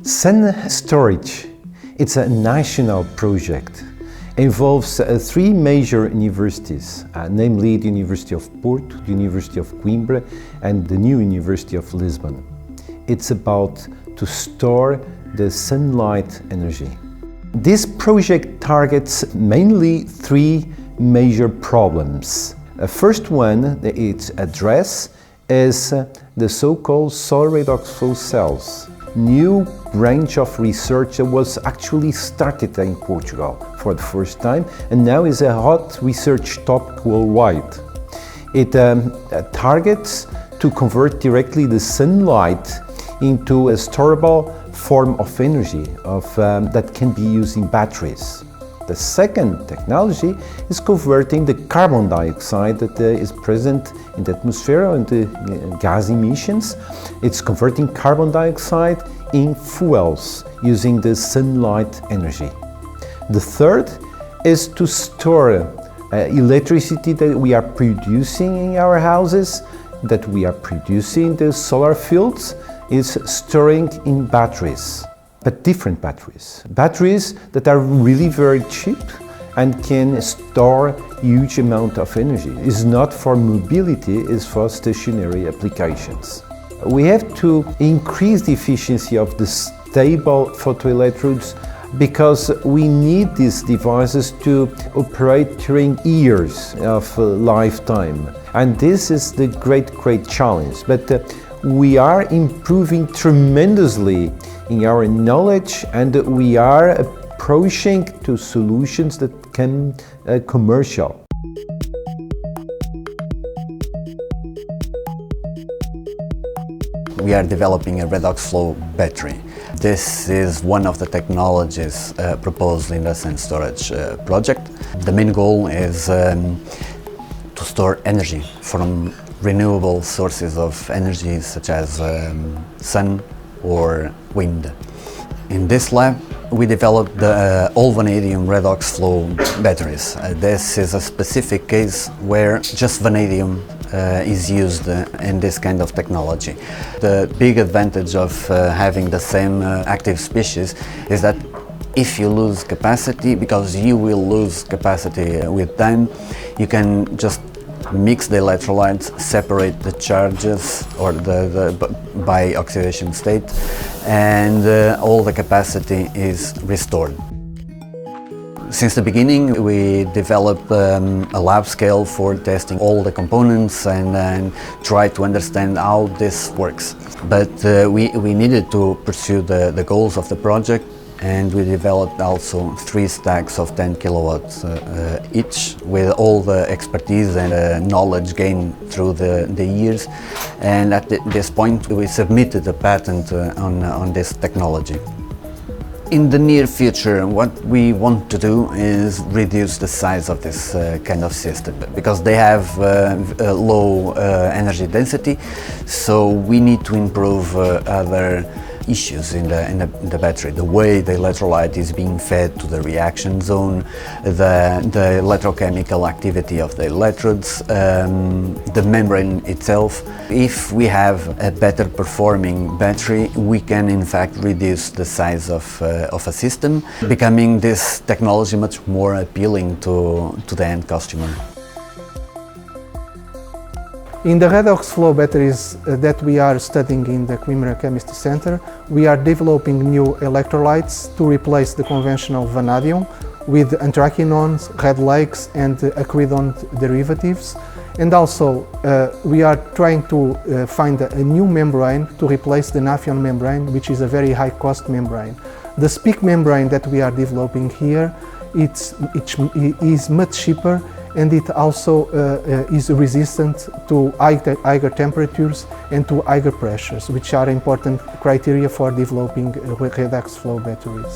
SunStorage, it's a national project. It involves three major universities, namely the University of Porto, the University of Coimbra and the new University of Lisbon. It's about to store the sunlight energy. This project targets mainly three major problems. The first one its address is the so-called solar redox flow cells. New branch of research that was actually started in Portugal for the first time and now is a hot research topic worldwide. It targets to convert directly the sunlight into a storable form of energy that can be used in batteries. The second technology is converting the carbon dioxide that is present in the atmosphere and the gas emissions. It's converting carbon dioxide in fuels using the sunlight energy. The third is to store electricity that we are producing in our houses, that we are producing in the solar fields, is storing in batteries. But different batteries. Batteries that are really very cheap and can store huge amount of energy. It's not for mobility, it's for stationary applications. We have to increase the efficiency of the stable photoelectrodes because we need these devices to operate during years of lifetime. And this is the great challenge. But we are improving tremendously in our knowledge and we are approaching to solutions that can commercial. We are developing a redox flow battery. This is one of the technologies proposed in the SunStorage project. The main goal is to store energy from renewable sources of energy such as sun or wind. In this lab we developed the all vanadium redox flow batteries. This is a specific case where just vanadium is used in this kind of technology. The big advantage of having the same active species is that if you lose capacity, because you will lose capacity with time, you can just mix the electrolytes, separate the charges or by oxidation state, and all the capacity is restored. Since the beginning we developed a lab scale for testing all the components and try to understand how this works. But we needed to pursue the goals of the project, and we developed also 3 stacks of 10 kilowatts each, with all the expertise and knowledge gained through the years. And at this point we submitted a patent on this technology. In the near future, what we want to do is reduce the size of this kind of system, because they have low energy density, so we need to improve other issues in the battery. The way the electrolyte is being fed to the reaction zone, the electrochemical activity of the electrodes, the membrane itself. If we have a better performing battery, we can in fact reduce the size of a system, becoming this technology much more appealing to the end customer. In the redox flow batteries that we are studying in the Coimbra Chemistry Center, we are developing new electrolytes to replace the conventional vanadium with anthracenones, red lakes and acridone derivatives. And also we are trying to find a new membrane to replace the Nafion membrane, which is a very high cost membrane. The SPIC membrane that we are developing here is much cheaper, and it also is resistant to higher temperatures and to higher pressures, which are important criteria for developing redox flow batteries.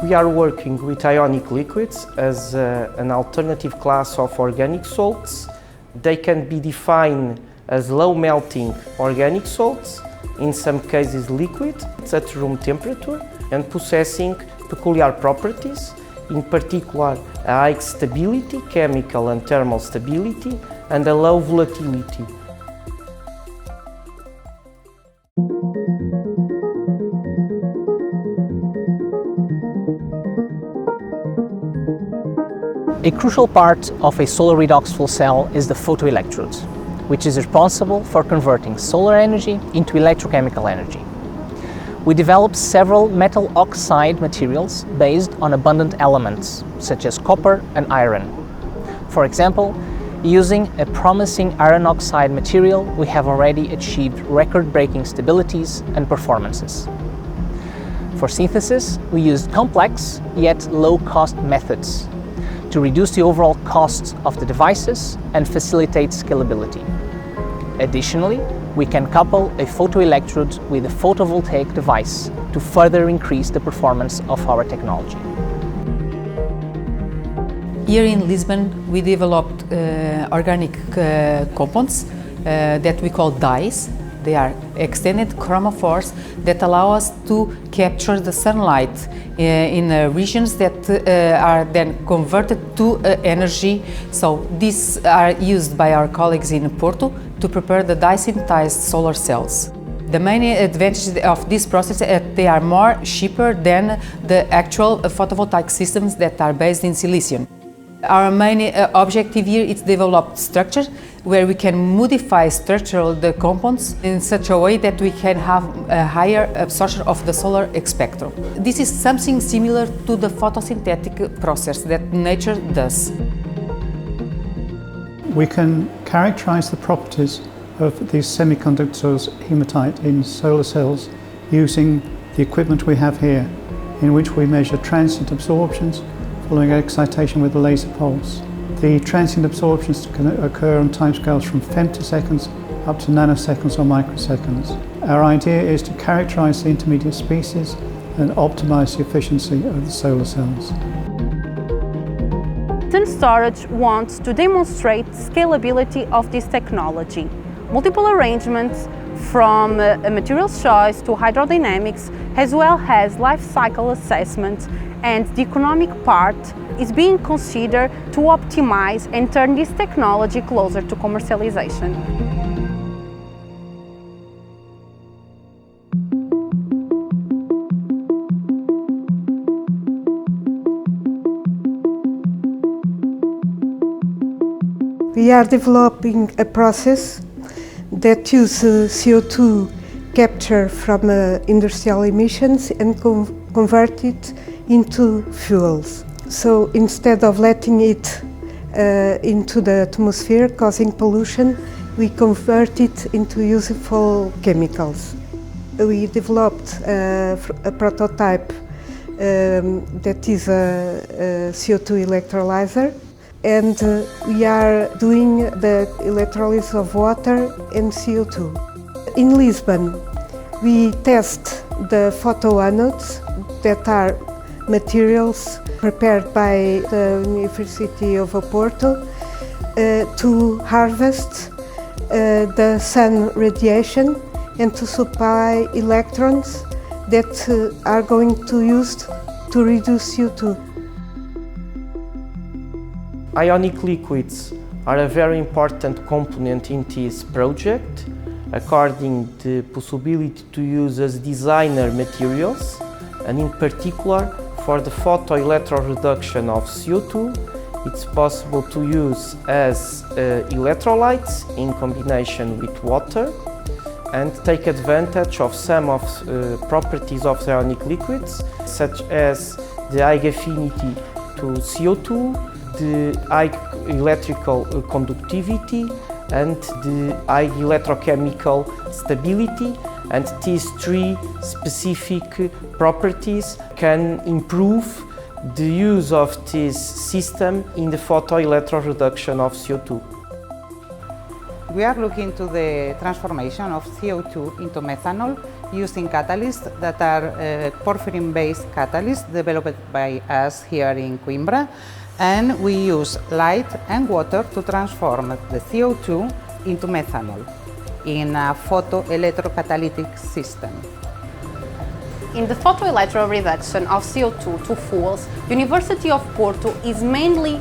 We are working with ionic liquids as an alternative class of organic salts. They can be defined as low melting organic salts, in some cases liquid, at room temperature, and possessing peculiar properties, in particular a high stability, chemical and thermal stability, and a low volatility. A crucial part of a solar redox flow cell is the photoelectrode, which is responsible for converting solar energy into electrochemical energy. We developed several metal oxide materials based on abundant elements, such as copper and iron. For example, using a promising iron oxide material, we have already achieved record-breaking stabilities and performances. For synthesis, we used complex yet low-cost methods to reduce the overall cost of the devices and facilitate scalability. Additionally, we can couple a photoelectrode with a photovoltaic device to further increase the performance of our technology. Here in Lisbon, we developed organic compounds that we call dyes. They are extended chromophores that allow us to capture the sunlight in regions that are then converted to energy. So these are used by our colleagues in Porto to prepare the dye-synthesized solar cells. The main advantage of this process is that they are more cheaper than the actual photovoltaic systems that are based in silicium. Our main objective here is to develop structures where we can modify structural the compounds in such a way that we can have a higher absorption of the solar spectrum. This is something similar to the photosynthetic process that nature does. We can characterize the properties of these semiconductors hematite in solar cells using the equipment we have here, in which we measure transient absorptions following excitation with a laser pulse. The transient absorptions can occur on timescales from femtoseconds up to nanoseconds or microseconds. Our idea is to characterize the intermediate species and optimize the efficiency of the solar cells. SunStorage wants to demonstrate scalability of this technology. Multiple arrangements from materials choice to hydrodynamics, as well as life cycle assessment, and the economic part is being considered to optimize and turn this technology closer to commercialization. We are developing a process that uses CO2 capture from industrial emissions and convert it into fuels. So instead of letting it into the atmosphere causing pollution, we convert it into useful chemicals. We developed a prototype that is a CO2 electrolyzer, and we are doing the electrolysis of water and CO2. In Lisbon, we test the photoanodes that are materials prepared by the University of Porto to harvest the sun radiation and to supply electrons that are going to use to reduce CO2. Ionic liquids are a very important component in this project, according to the possibility to use as designer materials, and in particular for the photoelectroreduction of CO2, it's possible to use as electrolytes in combination with water and take advantage of some of properties of the ionic liquids, such as the high affinity to CO2, the high electrical conductivity and the high electrochemical stability, and these three specific properties can improve the use of this system in the photoelectroreduction of CO2. We are looking to the transformation of CO2 into methanol using catalysts that are porphyrin-based catalysts developed by us here in Coimbra. And we use light and water to transform the CO2 into methanol in a photoelectrocatalytic system. In the photoelectroreduction of CO2 to fuels, University of Porto is mainly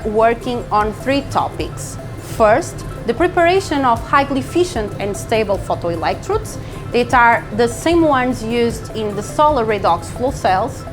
working on three topics. First, the preparation of highly efficient and stable photoelectrodes that are the same ones used in the solar redox flow cells.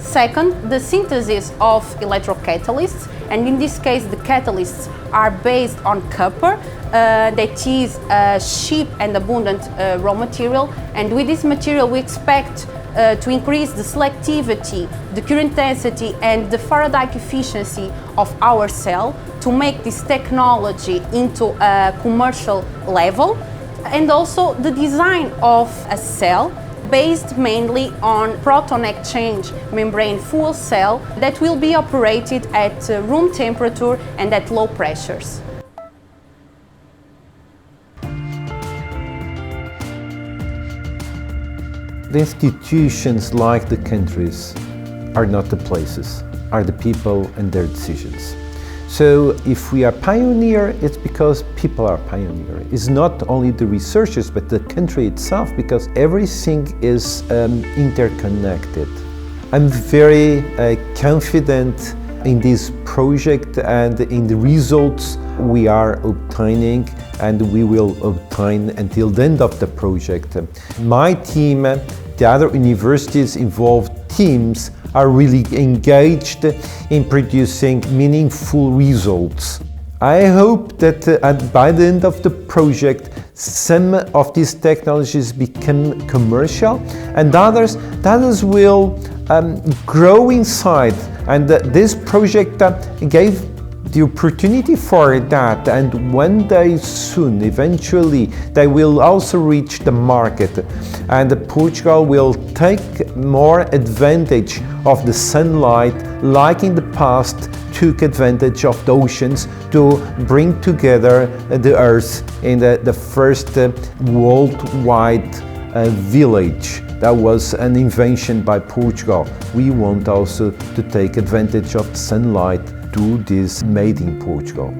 Second, the synthesis of electrocatalysts, and in this case the catalysts are based on copper, that is a cheap and abundant raw material, and with this material we expect to increase the selectivity, the current density and the Faraday efficiency of our cell to make this technology into a commercial level, and also the design of a cell based mainly on proton exchange membrane fuel cell that will be operated at room temperature and at low pressures. The institutions, like the countries, are not the places, are the people and their decisions. So if we are pioneer, it's because people are pioneer. It's not only the researchers, but the country itself, because everything is interconnected. I'm very confident in this project and in the results we are obtaining and we will obtain until the end of the project. My team, the other universities involved teams are really engaged in producing meaningful results. I hope that by the end of the project some of these technologies become commercial and others will grow inside, and this project gave the opportunity for that, and one day soon, eventually, they will also reach the market, and Portugal will take more advantage of the sunlight, like in the past took advantage of the oceans to bring together the earth in the first worldwide village. That was an invention by Portugal. We want also to take advantage of the sunlight, do this made in Portugal.